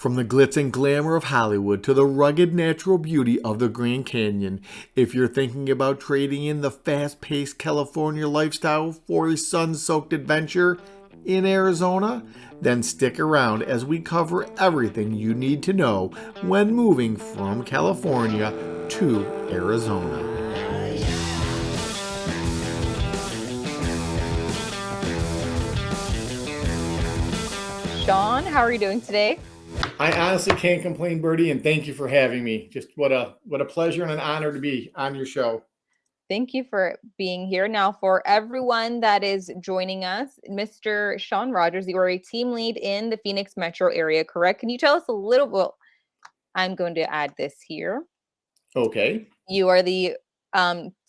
From the glitz and glamour of Hollywood to the rugged natural beauty of the Grand Canyon, if you're thinking about trading in the fast paced California lifestyle for a sun soaked adventure in Arizona, then stick around as we cover everything you need to know when moving from California to Arizona. Shawn, how are you doing today? I honestly can't complain, Bertie, and thank you for having me. Just what a pleasure and an honor to be on your show. Thank you for being here. Now, for everyone that is joining us, Mr. Shawn Rogers, you are a team lead in the Phoenix metro area, correct? Can you tell us a little bit? I'm going to add this here. Okay. You are the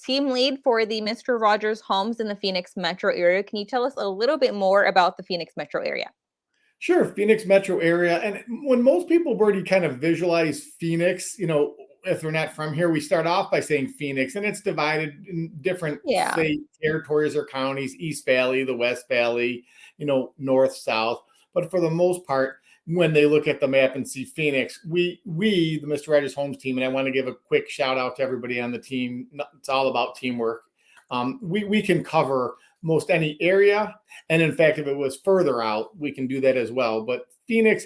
team lead for the Mr. Rogers homes in the Phoenix metro area. Can you tell us a little bit more about the Phoenix metro area? Sure, Phoenix metro area. And when most people, Bertie, kind of visualize Phoenix, if they're not from here, we start off by saying Phoenix, and it's divided in different, Yeah. say, territories or counties: East Valley, the West Valley, north, south. But for the most part, when they look at the map and see Phoenix, we the Mr. Rogers Homes team, and I want to give a quick shout out to everybody on the team. It's all about teamwork. We can cover most any area, and in fact, if it was further out, we can do that as well. But Phoenix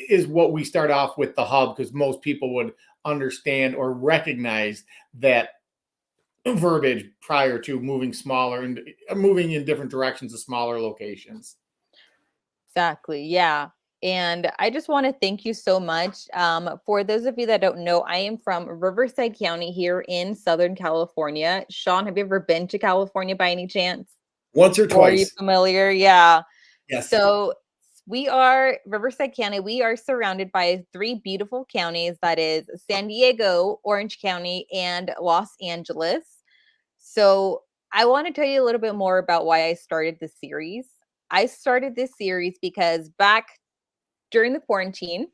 is what we start off with, the hub, because most people would understand or recognize that verbiage prior to moving smaller and moving in different directions to smaller locations. Exactly. Yeah. And I just want to thank you so much. For those of you that don't know, I am from Riverside County here in Southern California. Shawn, have you ever been to California by any chance? Once or Or are you twice. familiar? Yeah. Yes. So we are Riverside County. We are surrounded by three beautiful counties. That is San Diego, Orange County, and Los Angeles. So I want to tell you a little bit more about why I started this series. I started this series because back during the quarantine,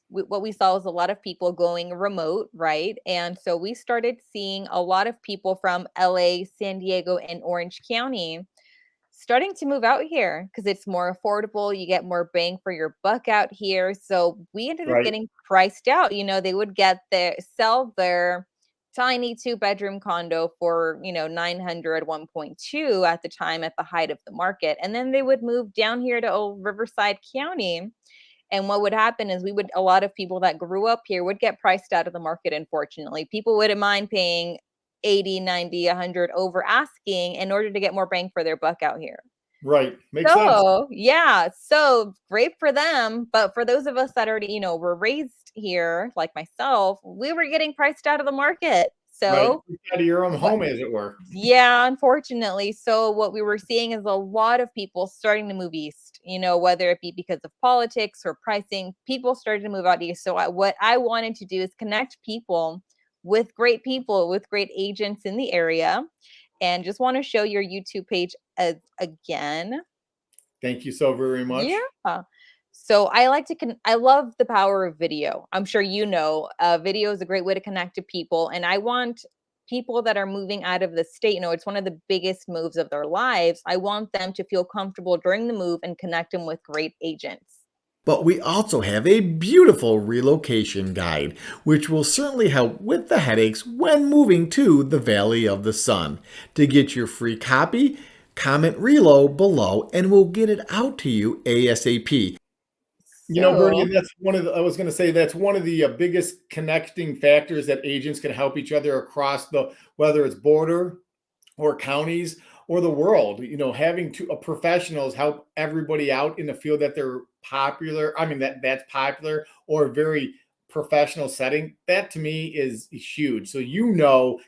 what we saw was a lot of people going remote, right? And so we started seeing a lot of people from LA, San Diego, and Orange County starting to move out here because it's more affordable. You get more bang for your buck out here. So we ended up Right. getting priced out. They would sell their tiny 2-bedroom condo for, 900, 1.2 at the time at the height of the market. And then they would move down here to old Riverside County. And what would happen is a lot of people that grew up here would get priced out of the market, unfortunately. People wouldn't mind paying 80, 90, 100 over asking in order to get more bang for their buck out here. Right. Makes sense. So, yeah, so great for them. But for those of us that already, were raised here, like myself, we were getting priced out of the market. Right. So, Out of your own what home, as it were. yeah, unfortunately. So what we were seeing is a lot of people starting to move east, whether it be because of politics or pricing, people started to move out east. So what I wanted to do is connect people, with great agents in the area. And just want to show your YouTube page again. Thank you so very much. Yeah. So I love the power of video. I'm sure video is a great way to connect to people. And I want people that are moving out of the state, it's one of the biggest moves of their lives. I want them to feel comfortable during the move and connect them with great agents. But we also have a beautiful relocation guide, which will certainly help with the headaches when moving to the Valley of the Sun. To get your free copy, comment Relo below and we'll get it out to you ASAP. Bertie, So, I was going to say, that's one of the biggest connecting factors that agents can help each other across whether it's border or counties or the world. Having professionals help everybody out in the field that they're popular. I mean, that's popular or very professional setting. That to me is huge. So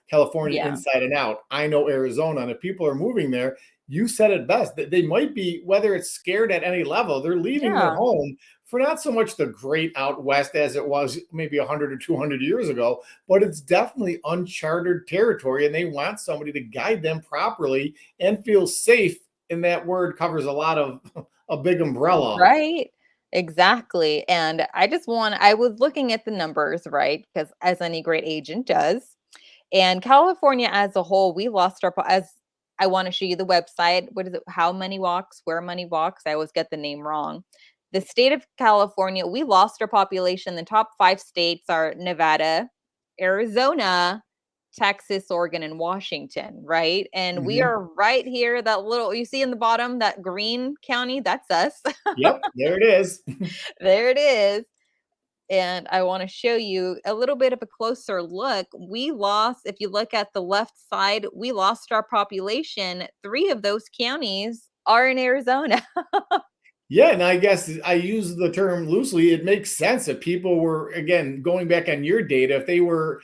California yeah. inside and out. I know Arizona, and if people are moving there, you said it best, that they might be, whether it's scared at any level, they're leaving their Yeah. home for not so much the great out west as it was maybe 100 or 200 years ago, but it's definitely uncharted territory, and they want somebody to guide them properly and feel safe. And that word covers a lot of a big umbrella. Right. Exactly. And I was looking at the numbers, right? Because as any great agent does. And California as a whole, we lost as I want to show you the website. What is it? How Money Walks, Where Money Walks. I always get the name wrong. The state of California, we lost our population. The top 5 states are Nevada, Arizona, Texas, Oregon, and Washington, right? And we Mhm. are right here, that little you see in the bottom, that green county, that's us. Yep, there it is. There it is. And I want to show you a little bit of a closer look. We lost, if you look at the left side, we lost our population. 3 of those counties are in Arizona. Yeah, and I guess I use the term loosely. It makes sense if people were, again, going back on your data, if they were,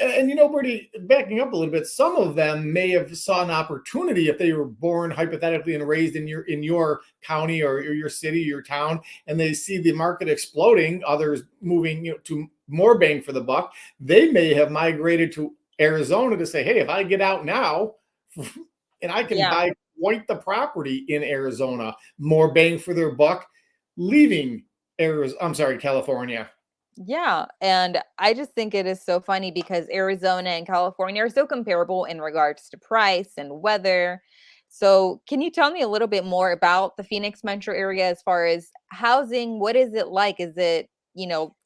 and Bertie, backing up a little bit, some of them may have saw an opportunity if they were born hypothetically and raised in your county or your city, your town, and they see the market exploding, others moving, to more bang for the buck. They may have migrated to Arizona to say, hey, if I get out now, and I can Yeah. buy quite the property in Arizona, more bang for their buck, leaving Arizona. I'm sorry, California. Yeah, and I just think it is so funny because Arizona and California are so comparable in regards to price and weather. So, can you tell me a little bit more about the Phoenix metro area as far as housing? What is it like? Is it,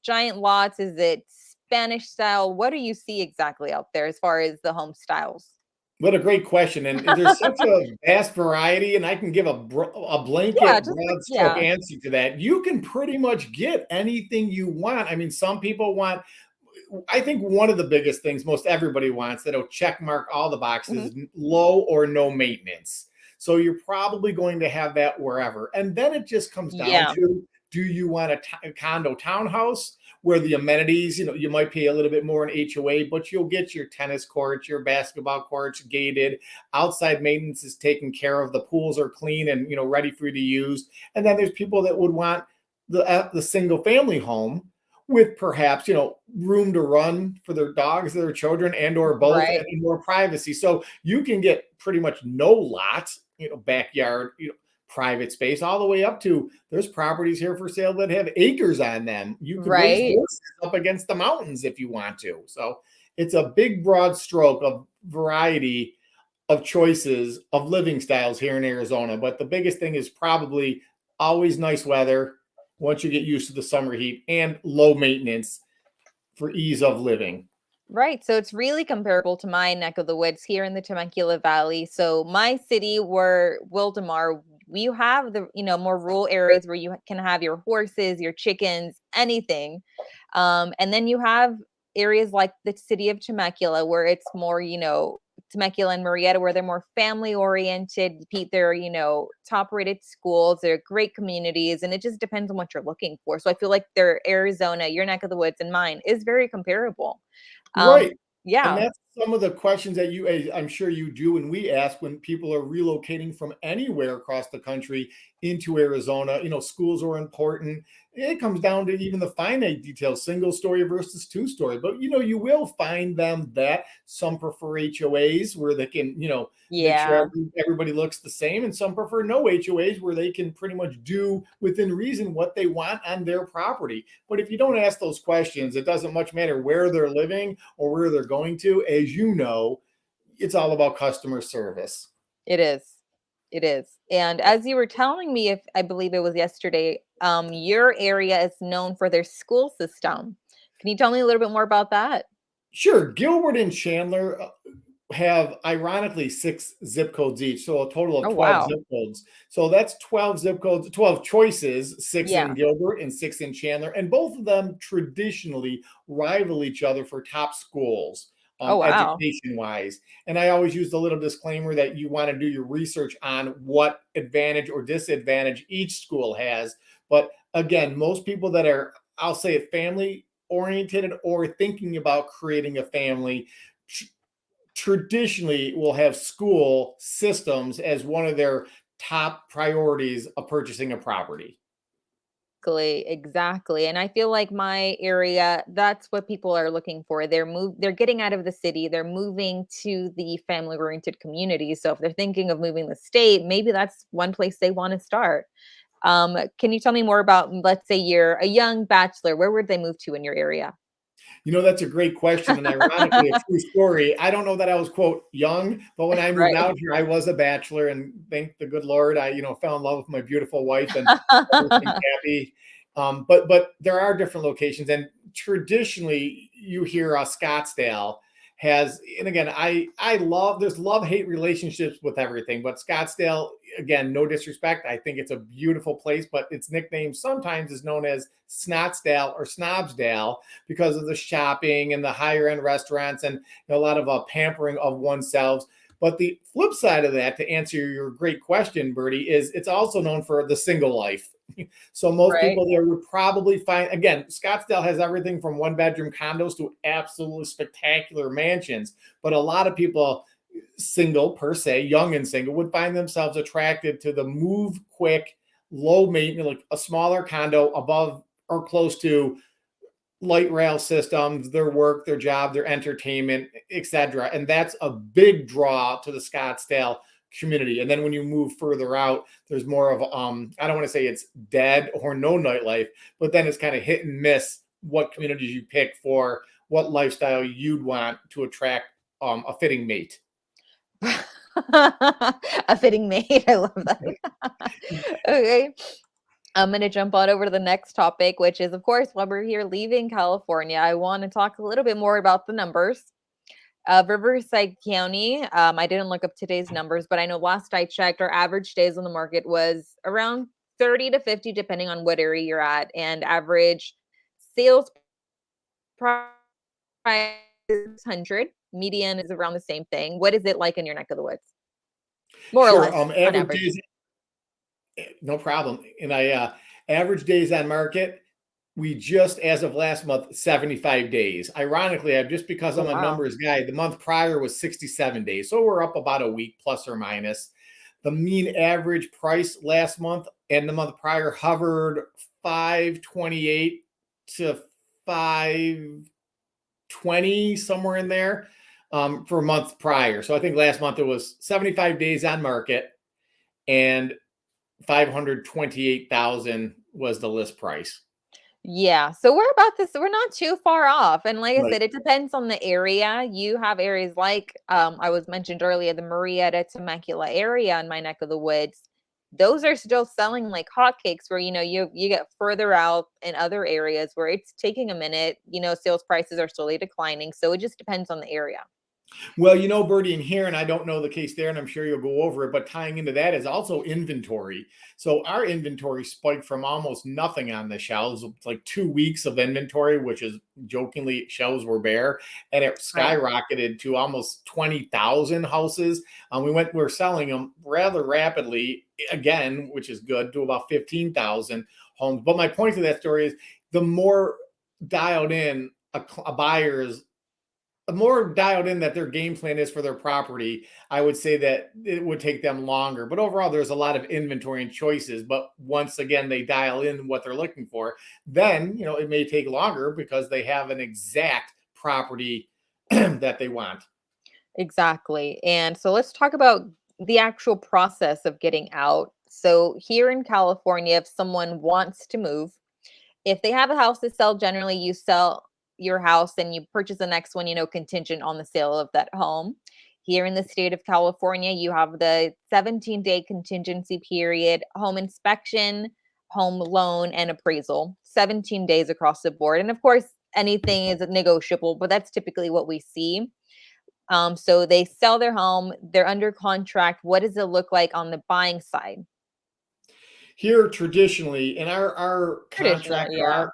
giant lots? Is it Spanish style? What do you see exactly out there as far as the home styles? What a great question. And there's such a vast variety, and I can give a Yeah, blanket, just broad stroke yeah. answer to that. You can pretty much get anything you want. I mean, some people want, I think one of the biggest things most everybody wants that'll check mark all the Mhm. boxes, low or no maintenance. So you're probably going to have that wherever. And then it just comes down Yeah, to, do you want a condo townhouse where the amenities, you might pay a little bit more in HOA, but you'll get your tennis courts, your basketball courts gated, outside maintenance is taken care of, the pools are clean and ready for you to use. And then there's people that would want the single family home with perhaps room to run for their dogs, their children, and or both, right. and more privacy. So you can get pretty much no lots, backyard, private space, all the way up to, there's properties here for sale that have acres on them. You could raise Right. horses up against the mountains if you want to. So it's a big broad stroke of variety of choices of living styles here in Arizona. But the biggest thing is probably always nice weather once you get used to the summer heat, and low maintenance for ease of living. Right. So it's really comparable to my neck of the woods here in the Temecula Valley. So my city, where Wildemar, we have the, more rural areas where you can have your horses, your chickens, anything. And then you have areas like the city of Temecula where it's more, Temecula and Murrieta, where they're more family oriented. They're, top rated schools. They're great communities. And it just depends on what you're looking for. So I feel like their Arizona, your neck of the woods and mine is very comparable. Um, Right. And yeah. that's some of the questions that I'm sure you do, and we ask when people are relocating from anywhere across the country into Arizona. Schools are important. It comes down to even the finite details, single story versus two story. But you will find them that some prefer HOAs where they can, make sure Yeah, everybody looks the same, and some prefer no HOAs where they can pretty much do within reason what they want on their property. But if you don't ask those questions, it doesn't much matter where they're living or where they're going to. As you know, it's all about customer service. it is. It is. And as you were telling me, if I believe it was yesterday, your area is known for their school system. Can you tell me a little bit more about that? Sure, Gilbert and Chandler have ironically 6 zip codes each, so a total of Oh, 12 wow. zip codes. So that's 12 zip codes, 12 choices, 6 in Yeah. Gilbert and 6 in Chandler, and both of them traditionally rival each other for top schools, Oh, wow. education wise. And I always use the little disclaimer that you want to do your research on what advantage or disadvantage each school has. But again, most people that are, I'll say it, family oriented or thinking about creating a family traditionally will have school systems as one of their top priorities of purchasing a property. Exactly. And I feel like my area, that's what people are looking for. They're getting out of the city, they're moving to the family-oriented community. So if they're thinking of moving the state, maybe that's one place they want to start. Can you tell me more about, let's say you're a young bachelor, where would they move to in your area? You know, that's a great question. And ironically, a true story. I don't know that I was, quote, young, but when I moved Right. out here, I was a bachelor. And thank the good Lord, I, fell in love with my beautiful wife and everything's happy. But there are different locations. And traditionally, you hear Scottsdale has, and again, I love, there's love-hate relationships with everything. But Scottsdale, again, no disrespect, I think it's a beautiful place, but its nickname sometimes is known as Snotsdale or Snobsdale because of the shopping and the higher end restaurants and a lot of pampering of oneself. But the flip side of that, to answer your great question, Bertie, is it's also known for the single life. So most Right. people there would probably find, again, Scottsdale has everything from one bedroom condos to absolutely spectacular mansions. But a lot of people, single per se, young and single, would find themselves attracted to the move quick, low maintenance, like a smaller condo above or close to light rail systems, their work, their job, their entertainment, etc. And that's a big draw to the Scottsdale community. And then when you move further out, there's more of I don't want to say it's dead or no nightlife, but then it's kind of hit and miss what communities you pick for what lifestyle you'd want to attract a fitting mate. A fitting mate. I love that. Okay. I'm going to jump on over to the next topic, which is, of course, while we're here leaving California, I want to talk a little bit more about the numbers. Riverside County, I didn't look up today's numbers, but I know last I checked, our average days on the market was around 30 to 50, depending on what area you're at. And average sales price is 100. Median is around the same thing. What is it like in your neck of the woods? More or Sure. less on Average average. days, no problem. And average days on market, we just, as of last month, 75 days. Ironically, just because Oh, I'm a wow. numbers guy, the month prior was 67 days. So we're up about a week plus or minus. The mean average price last month and the month prior hovered 528 to 520, somewhere in there, for a month prior. So I think last month it was 75 days on market and 528,000 was the list price. Yeah, so we're about this we're not too far off, and like I Right. said, it depends on the area. You have areas like, I was mentioned earlier, the Marietta, Temecula area in my neck of the woods. Those are still selling like hotcakes where, you get further out in other areas where it's taking a minute, sales prices are slowly declining, so it just depends on the area. Well, Bertie, in here, and I don't know the case there, and I'm sure you'll go over it, but tying into that is also inventory. So our inventory spiked from almost nothing on the shelves. It's like 2 weeks of inventory, which is jokingly shelves were bare, and it Right. skyrocketed to almost 20,000 houses. We're selling them rather rapidly again, which is good, to about 15,000 homes. But my point to that story is the more dialed in a buyer's more dialed in that their game plan is for their property, I would say that it would take them longer. But overall, there's a lot of inventory and choices. But once again, they dial in what they're looking for, then, it may take longer because they have an exact property that they want. Exactly. And so let's talk about the actual process of getting out. So here in California, if someone wants to move, if they have a house to sell, generally you sell your house and you purchase the next one, contingent on the sale of that home. Here in the state of California, you have the 17-day contingency period, home inspection, home loan, and appraisal. 17 days across the board. And of course, anything is negotiable, but that's typically what we see. So they sell their home, they're under contract. What does it look like on the buying side? Here, traditionally, and our Traditional, contracts yeah.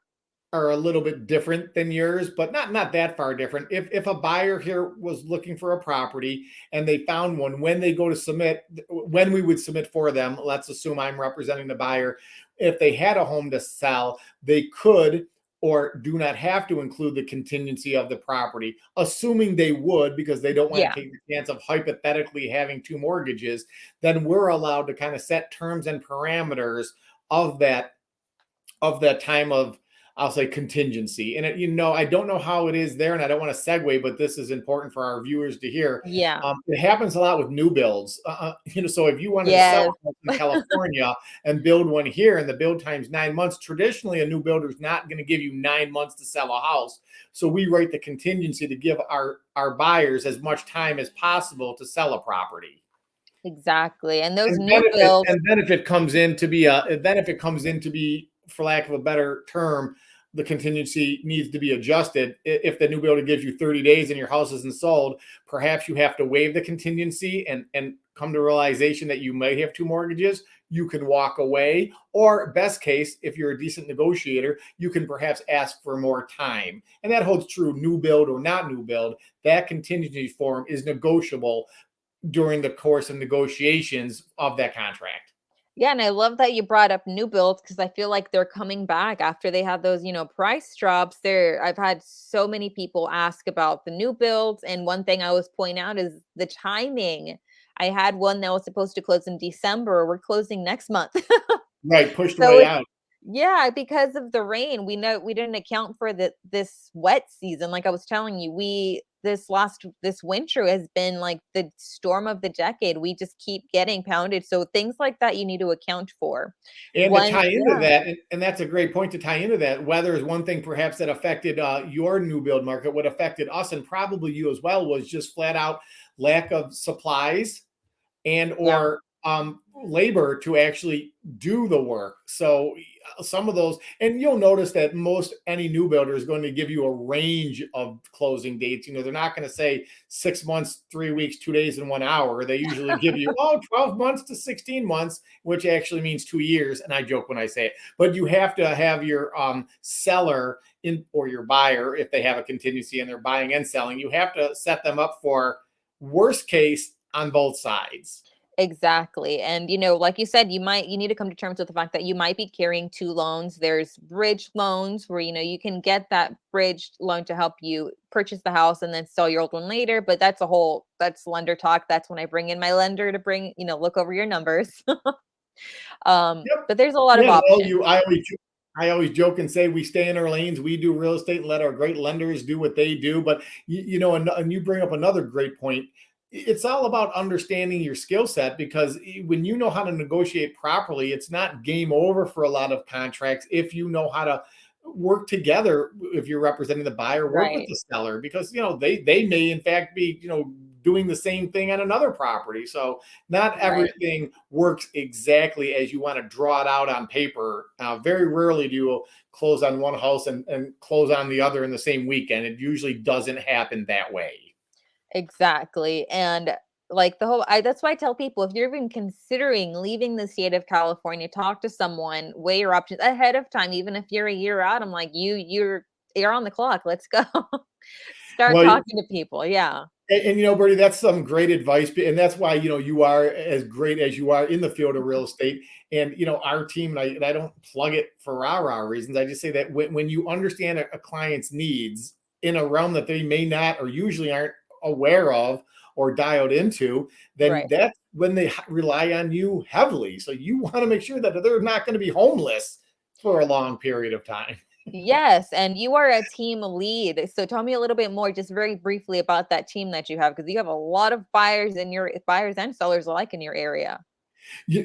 are a little bit different than yours, but not that far different. If a buyer here was looking for a property and they found one, when we would submit for them, let's assume I'm representing the buyer. If they had a home to sell, they could or do not have to include the contingency of the property, assuming they would, because they don't want Yeah, to take the chance of hypothetically having two mortgages. Then we're allowed to kind of set terms and parameters of that time of I'll say contingency. And I don't know how it is there, and I don't want to segue, but this is important for our viewers to hear. Yeah. It happens a lot with new builds. So if you wanted to sell Yes. a house in California and build one here, and the build time's 9 months, traditionally a new builder is not going to give you 9 months to sell a house. So we write the contingency to give our buyers as much time as possible to sell a property. Exactly. And those And new builds, then if it comes in to be for lack of a better term, the contingency needs to be adjusted. If the new builder gives you 30 days and your house isn't sold, perhaps you have to waive the contingency and come to realization that you might have 2 mortgages. You can walk away, or best case, if you're a decent negotiator, you can perhaps ask for more time. And that holds true new build or not new build. That contingency form is negotiable during the course of negotiations of that contract. yeah, and I love that you brought up new builds because I feel like they're coming back after they had those, price drops. I've had so many people ask about the new builds, and one thing I always point out is the timing. I had one that was supposed to close in December. We're closing next month. Right, pushed So way it's out. yeah, because of the rain, we know we didn't account for this wet season. Like I was telling you, this winter has been like the storm of the decade. We just keep getting pounded. So things like that you need to account for. And to One, tie into yeah, that, and that's a great point to tie into that. Weather is one thing perhaps that affected your new build market. What affected us and probably you as well was just flat out lack of supplies and yeah, or labor to actually do the work. So some of those, and you'll notice that most any new builder is going to give you a range of closing dates. They're not going to say 6 months, 3 weeks, 2 days, and 1 hour. They usually give you 12 months to 16 months, which actually means 2 years. And I joke when I say it, but you have to have your seller in or your buyer, if they have a contingency and they're buying and selling, you have to set them up for worst case on both sides. exactly. And like you said, you need to come to terms with the fact that you might be carrying 2 loans. There's bridge loans where you can get that bridge loan to help you purchase the house and then sell your old one later. But that's lender talk. That's when I bring in my lender to look over your numbers. Yep. But there's a lot of Yeah. Well, options. I always joke and say we stay in our lanes. We do real estate and let our great lenders do what they do. But and you bring up another great point. It's all about understanding your skill set, because when you know how to negotiate properly, it's not game over for a lot of contracts if you know how to work together. If you're representing the buyer, work with Right. the seller, because they may in fact be doing the same thing on another property. So not Right. everything works exactly as you want to draw it out on paper. Very rarely do you close on one house and close on the other in the same weekend. It usually doesn't happen that way. Exactly. And like that's why I tell people, if you're even considering leaving the state of California, talk to someone, weigh your options ahead of time. Even if you're a year out, I'm like, you're on the clock. Let's go. Start Well, talking to people. Yeah. Bertie, that's some great advice, and that's why you are as great as you are in the field of real estate. And our team, and I don't plug it for rah reasons. I just say that when you understand a client's needs in a realm that they may not or usually aren't aware of or dialed into, then Right. that's when they rely on you heavily. So you want to make sure that they're not going to be homeless for a long period of time. Yes. And you are a team lead. So tell me a little bit more, just very briefly, about that team that you have, because you have a lot of buyers and sellers alike in your area.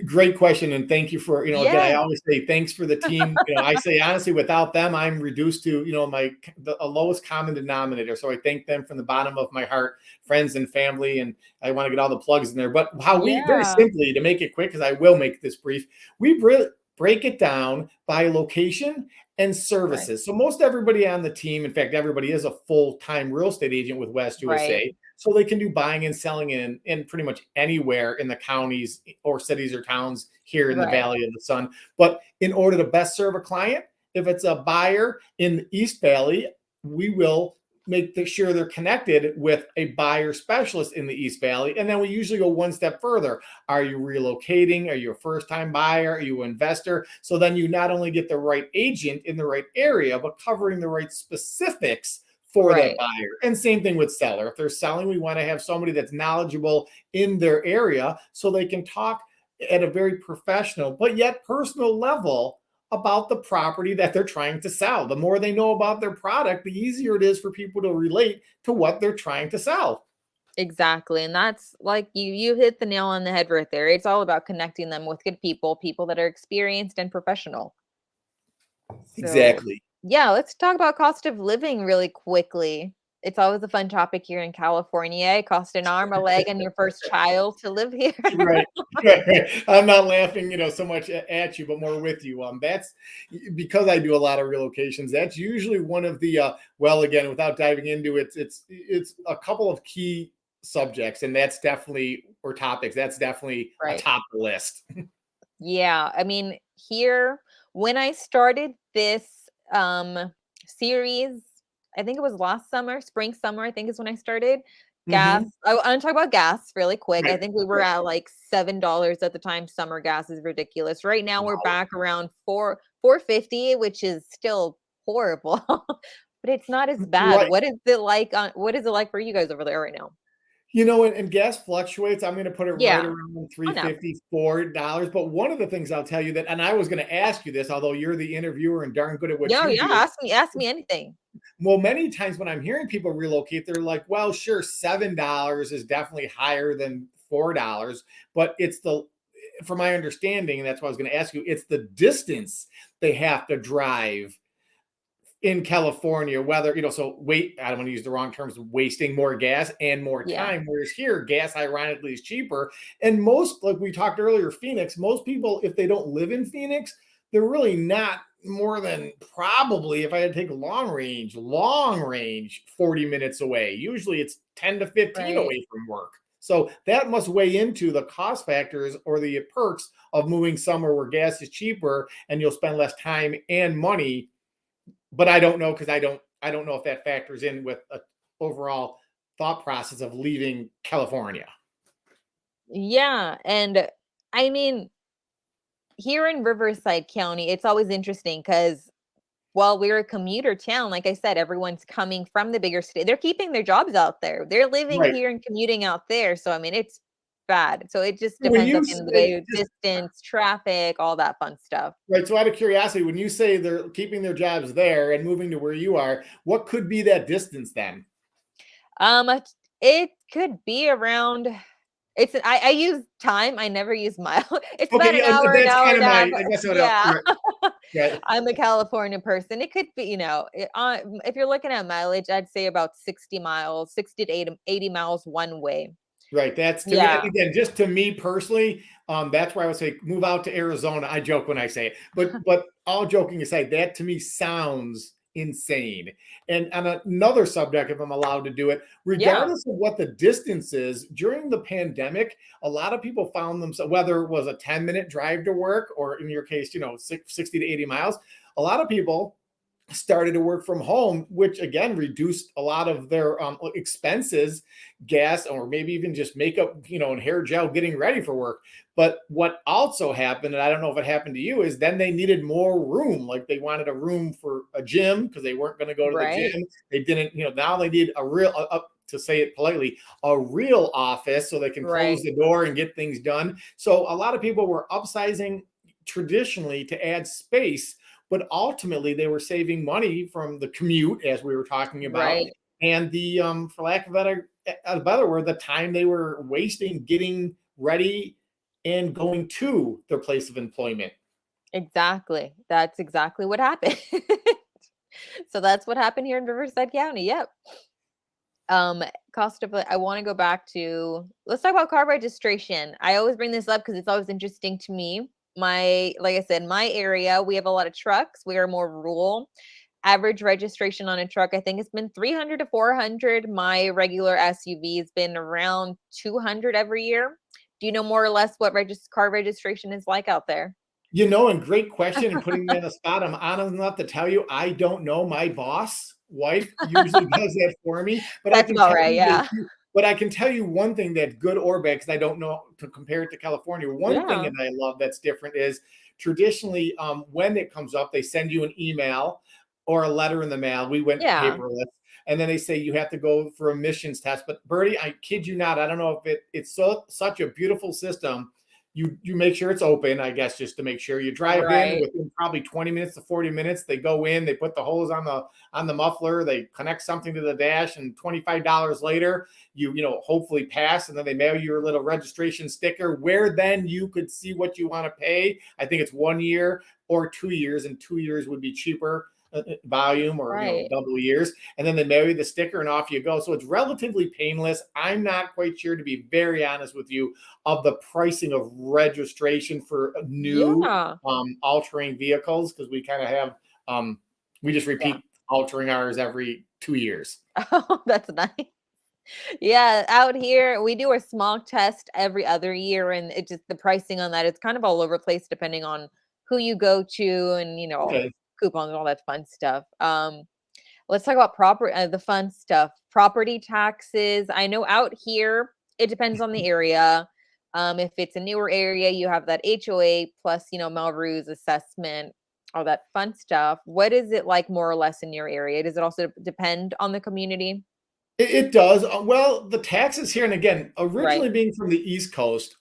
Great question, and thank you for again. I Yeah. always say thanks for the team. I say honestly, without them, I'm reduced to the lowest common denominator. So I thank them from the bottom of my heart, friends and family, and I want to get all the plugs in there. But how we very Yeah. simply, to make it quick, because I will make this brief, we break it down by location and Right. services. So most everybody on the team, in fact, everybody is a full-time real estate agent with West Right. USA. So they can do buying and selling in pretty much anywhere in the counties or cities or towns here in the Right. Valley of the Sun. But in order to best serve a client, if it's a buyer in the East Valley, we will make sure they're connected with a buyer specialist in the East Valley. And then we usually go one step further. Are you relocating? Are you a first time buyer? Are you an investor? So then you not only get the right agent in the right area, but covering the right specifics for that Right. buyer. And same thing with seller. If they're selling, we want to have somebody that's knowledgeable in their area so they can talk at a very professional but yet personal level about the property that they're trying to sell. The more they know about their product, the easier it is for people to relate to what they're trying to sell. Exactly. And that's like you hit the nail on the head right there. It's all about connecting them with good people, people that are experienced and professional. So, Exactly. yeah, let's talk about cost of living really quickly. It's always a fun topic here in California. It costs an arm, a leg, and your first child to live here. Right. Right. I'm not laughing, so much at you, but more with you. That's because I do a lot of relocations. That's usually one of the well, again, without diving into it, it's a couple of key subjects, and that's definitely or topics. That's definitely a Right. top list. Yeah, I mean, here when I started this series, I think it was last summer, spring summer, I think is when I started. Gas. Hmm. I want to talk about gas really quick. I Right. think we were Right. at like $7 at the time. Summer gas is ridiculous. Right now we're Wow. back around 450, which is still horrible. But it's not as bad. Right. What is it like for you guys over there right now? And gas fluctuates. I'm going to put it right Yeah, around on average. 350 $4. But one of the things I'll tell you that, and I was going to ask you this, although you're the interviewer and darn good at what Yeah, you yeah. do. Ask me anything. Well, many times when I'm hearing people relocate, they're like, well, sure, $7 is definitely higher than $4, but from my understanding, and that's what I was going to ask you, it's the distance they have to drive in California, whether, so wait, I don't want to use the wrong terms, wasting more gas and more Yeah. time. Whereas here, gas ironically is cheaper. And most, like we talked earlier, Phoenix, most people, if they don't live in Phoenix, they're really not more than probably, if I had to take long range, 40 minutes away. Usually it's 10 to 15 Right. away from work. So that must weigh into the cost factors or the perks of moving somewhere where gas is cheaper and you'll spend less time and money. But I don't know, because I don't know if that factors in with a overall thought process of leaving California. Yeah, and I mean, here in Riverside County, it's always interesting because while we're a commuter town, like I said, everyone's coming from the bigger state. They're keeping their jobs out there. They're living Right. here and commuting out there. So I mean, it's bad. So it just When depends at you the end of the say day, just distance, traffic, all that fun stuff. right, so out of curiosity, when you say they're keeping their jobs there and moving to where you are, what could be that distance then? It could be around. I use time. I never use mile. It's about Okay, an yeah, hour, an that's hour kind and of a my, half. I guess what else. Yeah. Right, right, I'm a California person. It could be, if you're looking at mileage, I'd say about 60 miles, 60 to 80 miles one way. right. That's to me, Yeah. again, just to me personally, that's why I would say move out to Arizona. I joke when I say it, but all joking aside, that to me sounds insane. And on another subject, if I'm allowed to do it, Yeah. regardless of what the distance is, during the pandemic, a lot of people found themselves, whether it was a 10-minute drive to work or in your case, 60 to 80 miles, a lot of people started to work from home, which again reduced a lot of their expenses, gas, or maybe even just makeup, and hair gel getting ready for work. But what also happened, and I don't know if it happened to you, is then they needed more room. Like they wanted a room for a gym because they weren't going to go to the Right. gym. They didn't, now they need a real, to say it politely, a real office so they can close Right. the door and get things done. So a lot of people were upsizing traditionally to add space, but ultimately they were saving money from the commute, as we were talking about, Right. and the for lack of a better word, the time they were wasting getting ready and going to their place of employment. Exactly. That's exactly what happened. So that's what happened here in Riverside County. Yep. Um, cost of I want to go back to let's talk about car registration. I always bring this up because it's always interesting to me. Like I said, my area, we have a lot of trucks. We are more rural. Average registration on a truck, I think it's been 300 to 400. My regular SUV has been around 200 every year. Do you know more or less what car registration is like out there? And great question and putting me on the spot. I'm honest enough to tell you, I don't know. My boss wife usually does that for me, but I That's can about tell right. you that Yeah. but I can tell you one thing that's good or bad, because I don't know to compare it to California. One thing Yeah. that I love that's different is traditionally, when it comes up, they send you an email or a letter in the mail. We went Yeah. paperless. And then they say you have to go for a missions test. But Bertie, I kid you not, I don't know if it's such a beautiful system. you make sure it's open, I guess, just to make sure. You drive in Right. within probably 20 minutes to 40 minutes. They go in, they put the hose on the muffler, they connect something to the dash, and $25 later, you know, hopefully pass, and then they mail you your little registration sticker where then you could see what you want to pay. I think it's 1 year or 2 years, and 2 years would be cheaper volume, or you know, Right. double years, and then they mail you the sticker and off you go. So it's relatively painless. I'm not quite sure, to be very honest with you, of the pricing of registration for new Yeah. all-terrain vehicles, because we kind of have we just Yeah. repeat altering ours every 2 years. Oh, that's nice. Yeah, out here we do a small test every other year, and it just the pricing on that, it's kind of all over the place depending on who you go to, and Okay. coupons and all that fun stuff. Let's talk about the fun stuff. Property taxes. I know out here it depends on the area. If it's a newer area, you have that HOA plus, Melrose assessment, all that fun stuff. What is it like more or less in your area? Does it also depend on the community? It does. Well, the taxes here, and again, Right. originally being from the East Coast,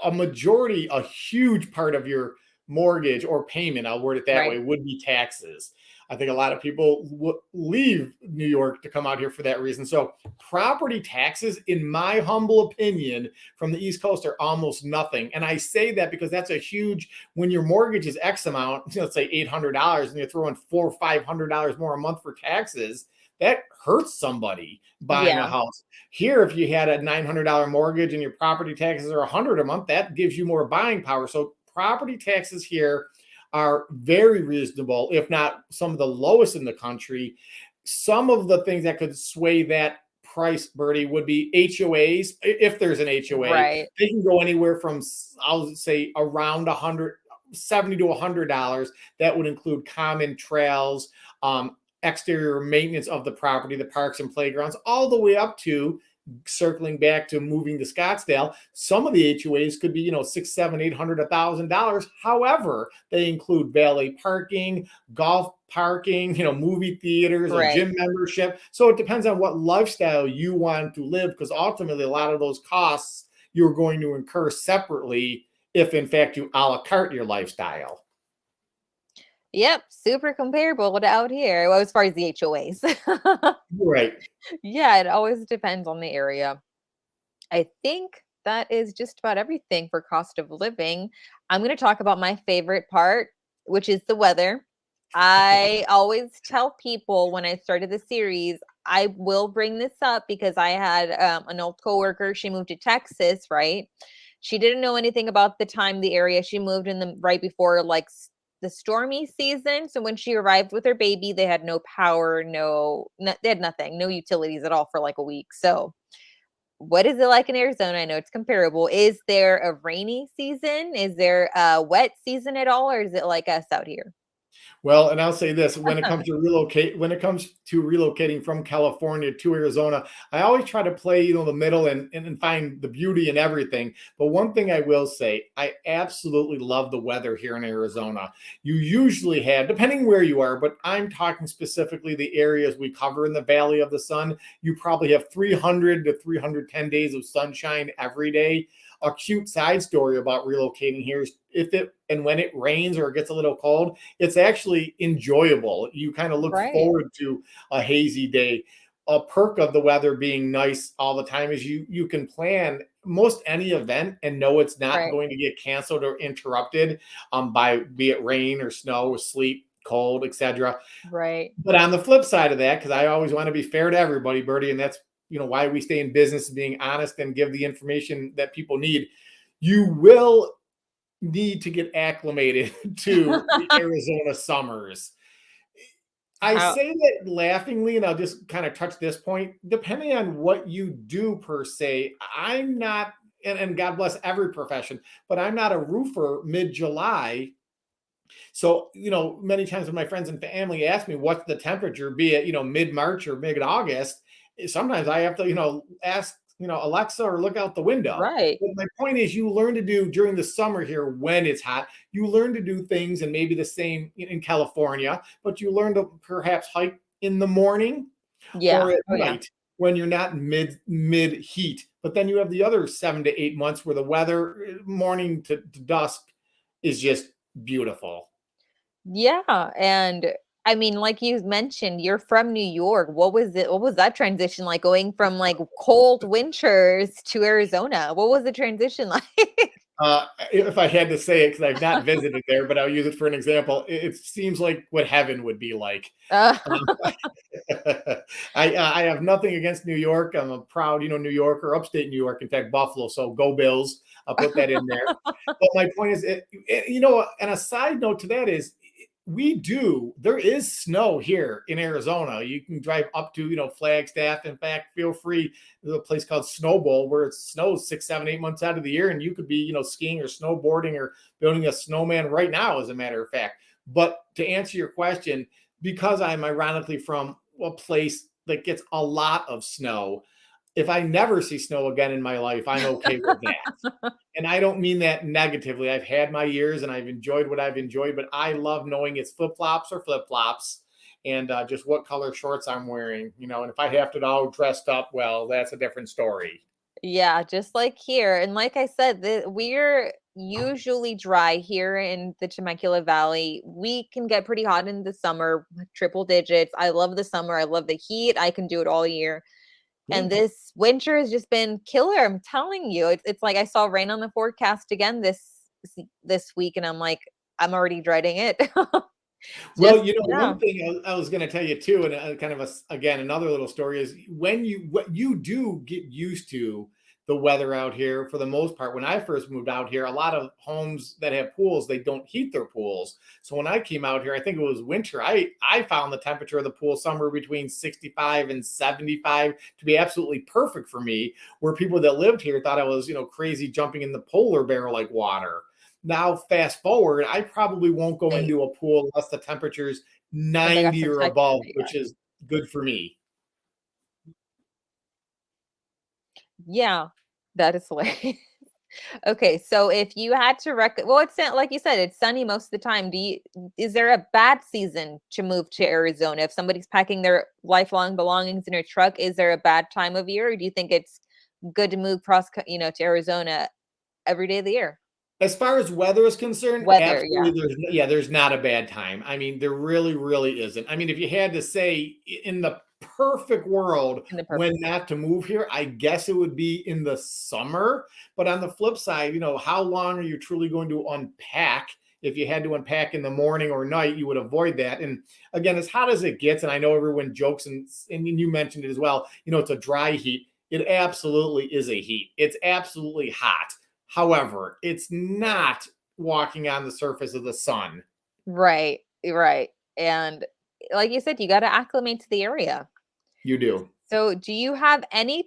a majority, a huge part of your mortgage or payment, I'll word it that way, Right. would be taxes. I think a lot of people leave New York to come out here for that reason. So, property taxes, in my humble opinion, from the East Coast are almost nothing. And I say that because that's a huge, when your mortgage is X amount, let's say $800, and you're throwing $400 or $500 more a month for taxes, that hurts somebody buying a Yeah. house. Here, if you had a $900 mortgage and your property taxes are 100 a month, that gives you more buying power. So property taxes here are very reasonable, if not some of the lowest in the country. Some of the things that could sway that price, Bertie, would be HOAs. If there's an HOA, Right. they can go anywhere from, I'll say, around 170 to $100. That would include common trails, exterior maintenance of the property, the parks and playgrounds, all the way up to, circling back to moving to Scottsdale. Some of the HOAs could be, six, seven, 800, $1,000. However, they include valet parking, golf parking, movie theaters, a Right. gym membership. So it depends on what lifestyle you want to live, because ultimately a lot of those costs you're going to incur separately if in fact you a la carte your lifestyle. Yep. Super comparable to out here. Well, as far as the HOAs. Right. Yeah, it always depends on the area. I think that is just about everything for cost of living. I'm going to talk about my favorite part, which is the weather. I always tell people when I started the series, I will bring this up because I had an old coworker. She moved to Texas, right? She didn't know anything about the time, the area. She moved in the right before the stormy season. So when she arrived with her baby, they had no power, they had nothing, no utilities at all for like a week. So what is it like in Arizona? I know it's comparable. Is there a rainy season? Is there a wet season at all, or is it like us out here? Well, and I'll say this, when it comes to relocating from California to Arizona, I always try to play, the middle, and find the beauty in everything. But one thing I will say, I absolutely love the weather here in Arizona. You usually have, depending where you are, but I'm talking specifically the areas we cover in the Valley of the Sun, you probably have 300 to 310 days of sunshine every day. A cute side story about relocating here is, if it and when it rains or it gets a little cold, it's actually enjoyable. You kind of look Right, forward to a hazy day. A perk of the weather being nice all the time is you can plan most any event and know it's not right, going to get canceled or interrupted by, be it rain or snow, sleet, cold, etc. right, But on the flip side of that, because I always want to be fair to everybody, Bertie, and that's, why we stay in business, being honest and give the information that people need. You will need to get acclimated to the Arizona summers. I How say that laughingly, and I'll just kind of touch this point. Depending on what you do per se, I'm not, and God bless every profession, but I'm not a roofer mid-July. So, many times when my friends and family ask me what's the temperature, be it, mid-March or mid-August, sometimes I have to, ask, Alexa, or look out the window. right. But my point is, you learn to do during the summer here when it's hot, you learn to do things, and maybe the same in California, but you learn to perhaps hike in the morning Yeah. or at Oh, yeah. night when you're not mid heat But then you have the other 7 to 8 months where the weather, morning to dusk, is just beautiful. Yeah, and I mean, like you mentioned, you're from New York. What was it? What was that transition like going from like cold winters to Arizona? What was the transition like? If I had to say it, because I've not visited there, but I'll use it for an example, it seems like what heaven would be like. Uh, I have nothing against New York. I'm a proud, New Yorker, upstate New York. In fact, Buffalo. So go Bills. I'll put that in there. But my point is, and a side note to that is, there is snow here in Arizona. You can drive up to, Flagstaff. In fact, feel free. There's a place called Snow Bowl where it snows 6, 7, 8 months out of the year, and you could be, skiing or snowboarding or building a snowman right now, as a matter of fact. But to answer your question, because I'm ironically from a place that gets a lot of snow, if I never see snow again in my life, I'm okay with that. And I don't mean that negatively. I've had my years and I've enjoyed what I've enjoyed, but I love knowing it's flip flops or flip flops and just what color shorts I'm wearing, and if I have to all dressed up, well, that's a different story. yeah, just like here. And like I said, we're usually dry here in the Temecula Valley. We can get pretty hot in the summer, triple digits. I love the summer. I love the heat. I can do it all year. Yeah. And this winter has just been killer. I'm telling you, it's like I saw rain on the forecast again this week, and I'm like, I'm already dreading it. Well, Just yeah, one thing I was going to tell you too, and kind of again another little story is what you do get used to the weather out here for the most part. When I first moved out here, a lot of homes that have pools, they don't heat their pools. So when I came out here, I think it was winter. I found the temperature of the pool somewhere between 65 and 75 to be absolutely perfect for me. Where people that lived here thought I was crazy jumping in the polar bear like water. Now, fast forward, I probably won't go right. into a pool unless the temperature's Oh my gosh, 90 the or texture. above, Yeah. which is good for me. Yeah, that is hilarious. Okay, so if you had to well, like you said, it's sunny most of the time. Is there a bad season to move to Arizona? If somebody's packing their lifelong belongings in a truck, is there a bad time of year, or do you think it's good to move to Arizona every day of the year? As far as weather is concerned, Weather, yeah, absolutely there's not a bad time. I mean, there really, really isn't. I mean, if you had to say in the perfect world in the when perfect. not to move here, I guess it would be in the summer. But on the flip side, how long are you truly going to unpack? If you had to unpack in the morning or night, you would avoid that. And again, as hot as it gets, and I know everyone jokes and you mentioned it as well, it's a dry heat. It absolutely is a heat. It's absolutely hot. However, it's not walking on the surface of the sun. Right, right. And like you said, you got to acclimate to the area. You do. So, do you have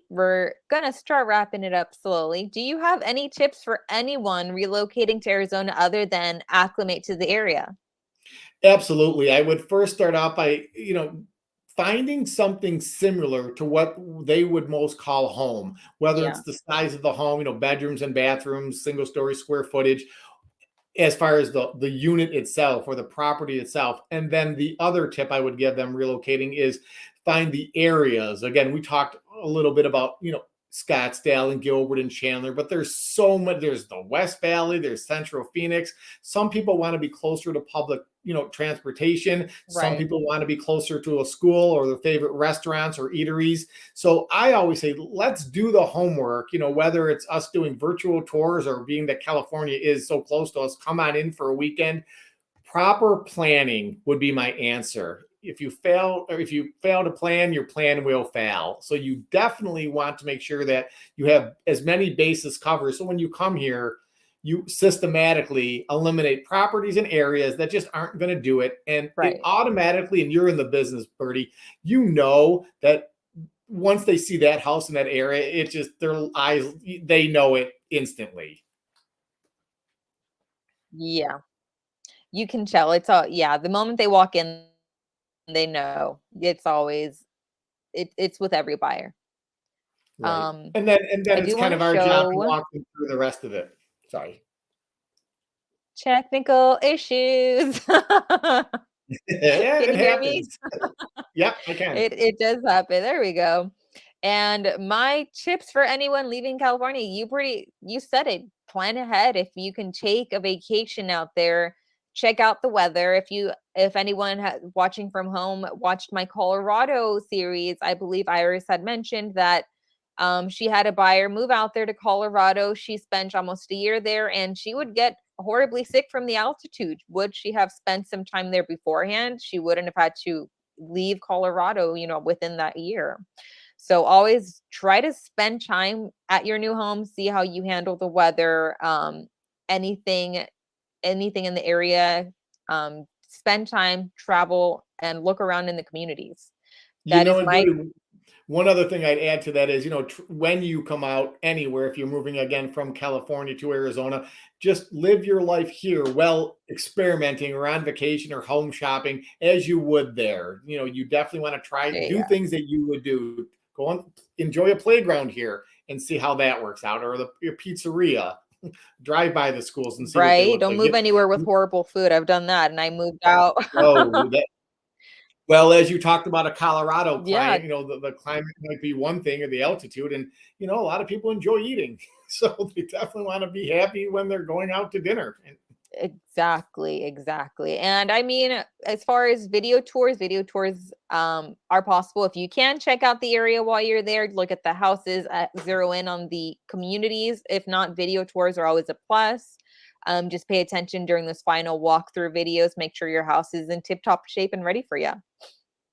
we're gonna start wrapping it up slowly. Do you have any tips for anyone relocating to Arizona other than acclimate to the area? Absolutely. I would first start off by, finding something similar to what they would most call home, whether Yeah, it's the size of the home, bedrooms and bathrooms, single story square footage, as far as the unit itself or the property itself. And then the other tip I would give them relocating is find the areas. Again, we talked a little bit about, Scottsdale and Gilbert and Chandler, but there's so much. There's the West Valley, there's Central Phoenix. Some people want to be closer to public, transportation. Some right. people want to be closer to a school or their favorite restaurants or eateries. So I always say, let's do the homework, whether it's us doing virtual tours or being that California is so close to us, come on in for a weekend. Proper planning would be my answer. If you fail to plan, your plan will fail. So you definitely want to make sure that you have as many bases covered. So when you come here, you systematically eliminate properties and areas that just aren't going to do it. And it Right. automatically, and you're in the business, Bertie, you know that once they see that house in that area, it just their eyes, they know it instantly. Yeah. You can tell it's all yeah, the moment they walk in, they know. It's with every buyer. Right. Um, And then I it's do kind want to of our job to show walk them through the rest of it. Sorry. technical issues. Yeah, Can it you hear me? happens. Yep, I can. It does happen. There we go. And my tips for anyone leaving California, you said it, plan ahead. If you can take a vacation out there, check out the weather. If anyone watching from home watched my Colorado series, I believe Iris had mentioned that she had a buyer move out there to Colorado. She spent almost a year there and she would get horribly sick from the altitude. Would she have spent some time there beforehand, she wouldn't have had to leave Colorado, within that year. So always try to spend time at your new home, see how you handle the weather, anything anything in the area, spend time, travel, and look around in the communities. That is And my Bertie, one other thing I'd add to that is, when you come out anywhere, if you're moving again from California to Arizona, just live your life here, well, experimenting or on vacation or home shopping as you would there. You definitely want to try, there you do go. things that you would do. Go on, enjoy a playground here and see how that works out, or your pizzeria. Drive by the schools and see what they Right? look Don't like. move anywhere with horrible food. I've done that and I moved out. Oh, well, as you talked about a Colorado Yeah, client, the climate might be one thing or the altitude, and a lot of people enjoy eating, so they definitely want to be happy when they're going out to dinner. And exactly, exactly. And I mean, as far as video tours are possible. If you can check out the area while you're there, look at the houses, zero in on the communities. If not, video tours are always a plus. Just pay attention during those final walkthrough videos. Make sure your house is in tip-top shape and ready for you.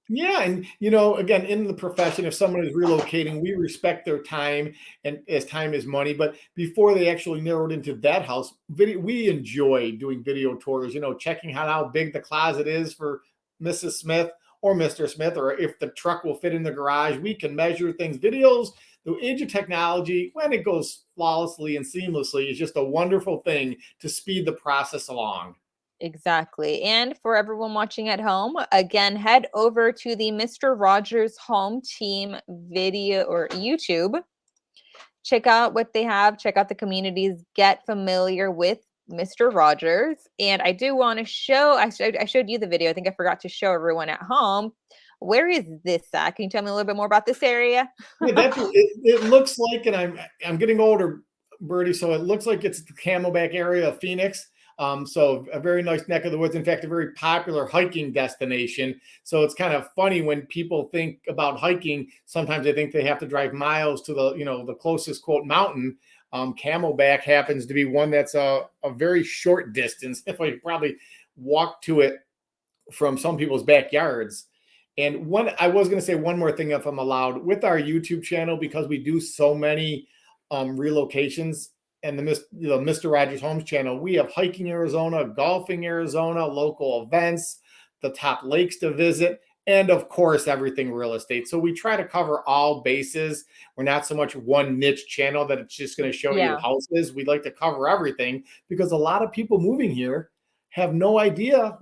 yeah, and again, in the profession, if someone is relocating, we respect their time, and as time is money. But before they actually narrowed into that house, we enjoy doing video tours. Checking out how big the closet is for Mrs. Smith or Mr. Smith, or if the truck will fit in the garage. We can measure things. Videos, the age of technology, when it goes flawlessly and seamlessly, is just a wonderful thing to speed the process along. Exactly. And for everyone watching at home, again, head over to the Mr. Rogers Home Team video or YouTube. Check out what they have, check out the communities, get familiar with Mr. Rogers. And I do want to show, I showed you the video. I think I forgot to show everyone at home. Where is this at? Can you tell me a little bit more about this area? Yeah, it looks like, and I'm getting older, Birdie, so it looks like it's the Camelback area of Phoenix. So a very nice neck of the woods. In fact, a very popular hiking destination. So it's kind of funny when people think about hiking. Sometimes they think they have to drive miles to the closest quote mountain. Camelback happens to be one that's a very short distance. If I probably walk to it from some people's backyards. And I was going to say one more thing, if I'm allowed, with our YouTube channel, because we do so many relocations, and the Mr. Rogers Homes channel, we have hiking Arizona, golfing Arizona, local events, the top lakes to visit, and of course, everything real estate. So we try to cover all bases. We're not so much one niche channel that it's just going to show you Yeah. houses. We'd like to cover everything, because a lot of people moving here have no idea,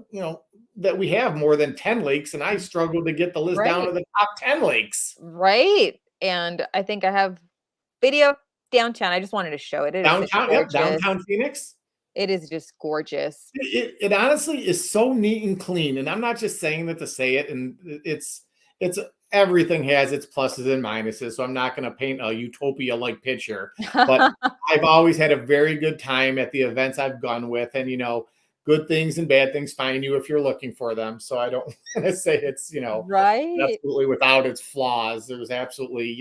that we have more than 10 lakes, and I struggled to get the list down Right. to the top 10 lakes. Right. And I think I have video downtown. I just wanted to show it. It is Downtown, yep, gorgeous. downtown Phoenix. It is just gorgeous. It honestly is so neat and clean, and I'm not just saying that to say it. And it's everything has its pluses and minuses, so I'm not going to paint a utopia-like picture. But I've always had a very good time at the events I've gone with, and good things and bad things find you if you're looking for them. So I don't want to say it's Right. absolutely without its flaws. There's absolutely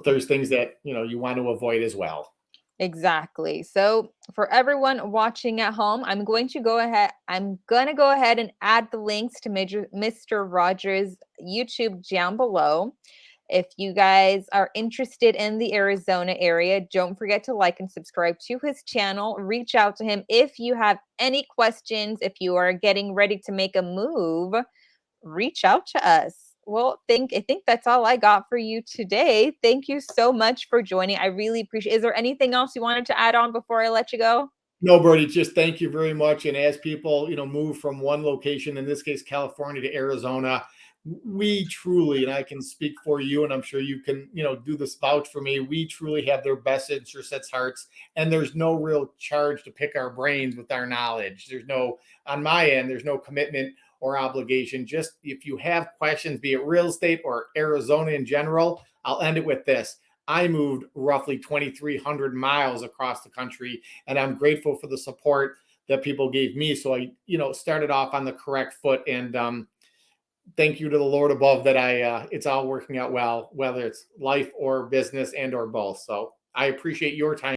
there's things that you want to avoid as well. Exactly. So for everyone watching at home, I'm going to go ahead and add the links to Mr. Rogers' YouTube down below. If you guys are interested in the Arizona area, don't forget to like and subscribe to his channel. Reach out to him if you have any questions. If you are getting ready to make a move, reach out to us. Well, I think that's all I got for you today. Thank you so much for joining. I really appreciate. Is there anything else you wanted to add on before I let you go? No, Bertie, just thank you very much. And as people, move from one location, in this case, California to Arizona, we truly, and I can speak for you, and I'm sure you can, do this vouch for me. We truly have their best interests at hearts, and there's no real charge to pick our brains with our knowledge. On my end, there's no commitment or obligation. Just if you have questions, be it real estate or Arizona in general, I'll end it with this. I moved roughly 2,300 miles across the country, and I'm grateful for the support that people gave me. So I, started off on the correct foot, and thank you to the Lord above that it's all working out well, whether it's life or business and or both. So I appreciate your time.